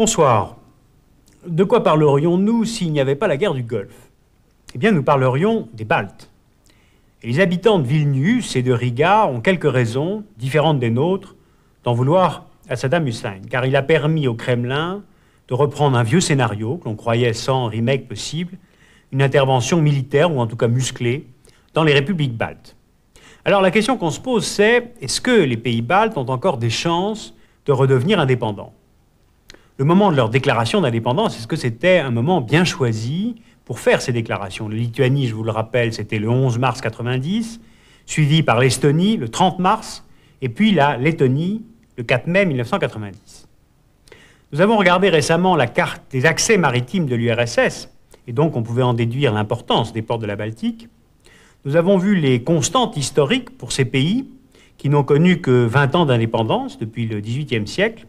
Bonsoir. De quoi parlerions-nous s'il n'y avait pas la guerre du Golfe? Eh bien, nous parlerions des Baltes. Et les habitants de Vilnius et de Riga ont quelques raisons, différentes des nôtres, d'en vouloir à Saddam Hussein, car il a permis au Kremlin de reprendre un vieux scénario que l'on croyait sans remake possible, une intervention militaire, ou en tout cas musclée, dans les républiques baltes. Alors la question qu'on se pose, c'est est-ce que les pays baltes ont encore des chances de redevenir indépendants? Le moment de leur déclaration d'indépendance, est-ce que c'était un moment bien choisi pour faire ces déclarations? La Lituanie, je vous le rappelle, c'était le 11 mars 90, suivi par l'Estonie le 30 mars, et puis la Lettonie le 4 mai 1990. Nous avons regardé récemment la carte des accès maritimes de l'URSS, et donc on pouvait en déduire l'importance des ports de la Baltique. Nous avons vu les constantes historiques pour ces pays qui n'ont connu que 20 ans d'indépendance depuis le XVIIIe siècle.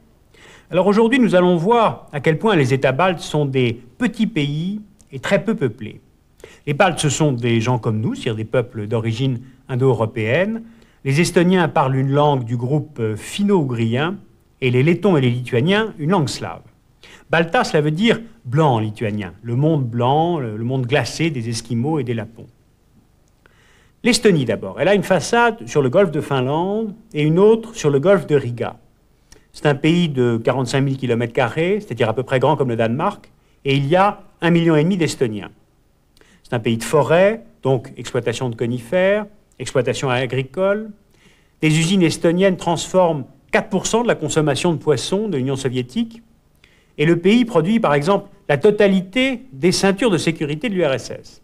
Alors aujourd'hui, nous allons voir à quel point les États baltes sont des petits pays et très peu peuplés. Les Baltes, ce sont des gens comme nous, c'est-à-dire des peuples d'origine indo-européenne. Les Estoniens parlent une langue du groupe finno-ougrien et les Lettons et les Lituaniens une langue slave. Balta, cela veut dire blanc en lituanien, le monde blanc, le monde glacé des Esquimaux et des Lapons. L'Estonie d'abord, elle a une façade sur le golfe de Finlande et une autre sur le golfe de Riga. C'est un pays de 45 000 km², c'est-à-dire à peu près grand comme le Danemark, et il y a 1,5 million d'Estoniens. C'est un pays de forêt, donc exploitation de conifères, exploitation agricole. Les usines estoniennes transforment 4% de la consommation de poissons de l'Union soviétique, et le pays produit par exemple la totalité des ceintures de sécurité de l'URSS.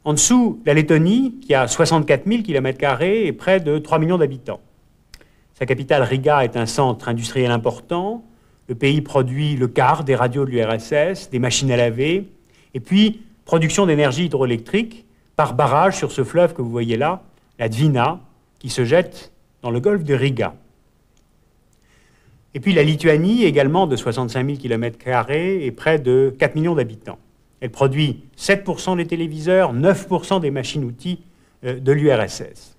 En dessous, la Lettonie, qui a 64 000 km² et près de 3 millions d'habitants. Sa capitale, Riga, est un centre industriel important. Le pays produit le quart des radios de l'URSS, des machines à laver, et puis production d'énergie hydroélectrique par barrage sur ce fleuve que vous voyez là, la Dvina, qui se jette dans le golfe de Riga. Et puis la Lituanie, également de 65 000 km² et près de 4 millions d'habitants. Elle produit 7% des téléviseurs, 9% des machines-outils de l'URSS.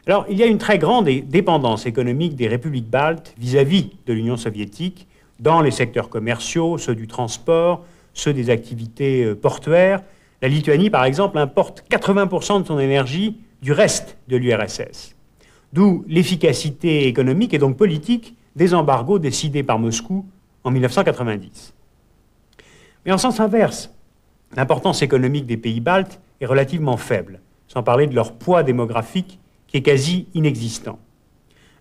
Alors, il y a une très grande dépendance économique des républiques baltes vis-à-vis de l'Union soviétique dans les secteurs commerciaux, ceux du transport, ceux des activités portuaires. La Lituanie, par exemple, importe 80% de son énergie du reste de l'URSS. D'où l'efficacité économique et donc politique des embargos décidés par Moscou en 1990. Mais en sens inverse, l'importance économique des pays baltes est relativement faible, sans parler de leur poids démographique qui est quasi inexistant.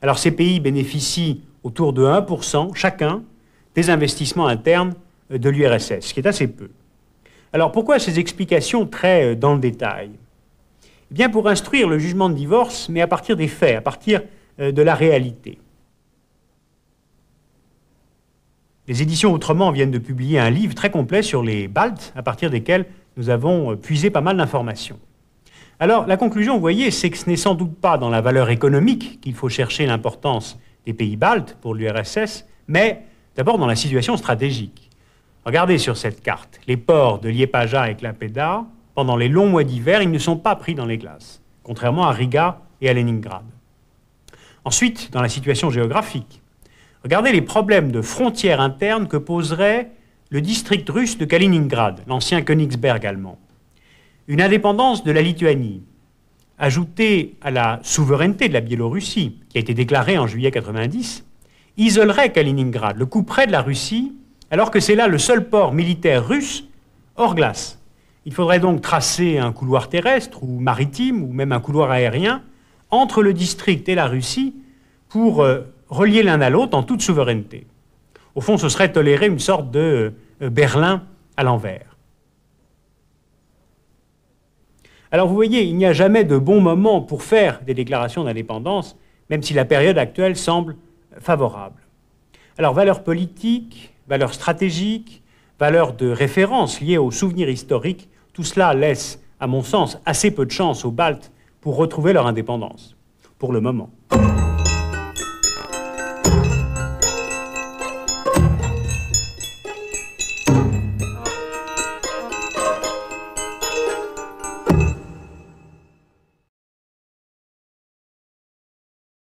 Alors ces pays bénéficient autour de 1% chacun des investissements internes de l'URSS, ce qui est assez peu. Alors pourquoi ces explications très dans le détail? Eh bien pour instruire le jugement de divorce, mais à partir des faits, à partir de la réalité. Les éditions Autrement viennent de publier un livre très complet sur les Baltes, à partir desquels nous avons puisé pas mal d'informations. Alors, la conclusion, vous voyez, c'est que ce n'est sans doute pas dans la valeur économique qu'il faut chercher l'importance des pays baltes pour l'URSS, mais d'abord dans la situation stratégique. Regardez sur cette carte, les ports de Liepāja et Klaipėda, pendant les longs mois d'hiver, ils ne sont pas pris dans les glaces, contrairement à Riga et à Leningrad. Ensuite, dans la situation géographique, regardez les problèmes de frontières internes que poserait le district russe de Kaliningrad, l'ancien Königsberg allemand. Une indépendance de la Lituanie, ajoutée à la souveraineté de la Biélorussie, qui a été déclarée en juillet 90, isolerait Kaliningrad, le couperait de la Russie, alors que c'est là le seul port militaire russe hors glace. Il faudrait donc tracer un couloir terrestre ou maritime, ou même un couloir aérien, entre le district et la Russie pour relier l'un à l'autre en toute souveraineté. Au fond, ce serait tolérer une sorte de Berlin à l'envers. Alors vous voyez, il n'y a jamais de bon moment pour faire des déclarations d'indépendance, même si la période actuelle semble favorable. Alors valeurs politiques, valeurs stratégiques, valeurs de référence liées aux souvenirs historiques, tout cela laisse, à mon sens, assez peu de chance aux Baltes pour retrouver leur indépendance, pour le moment.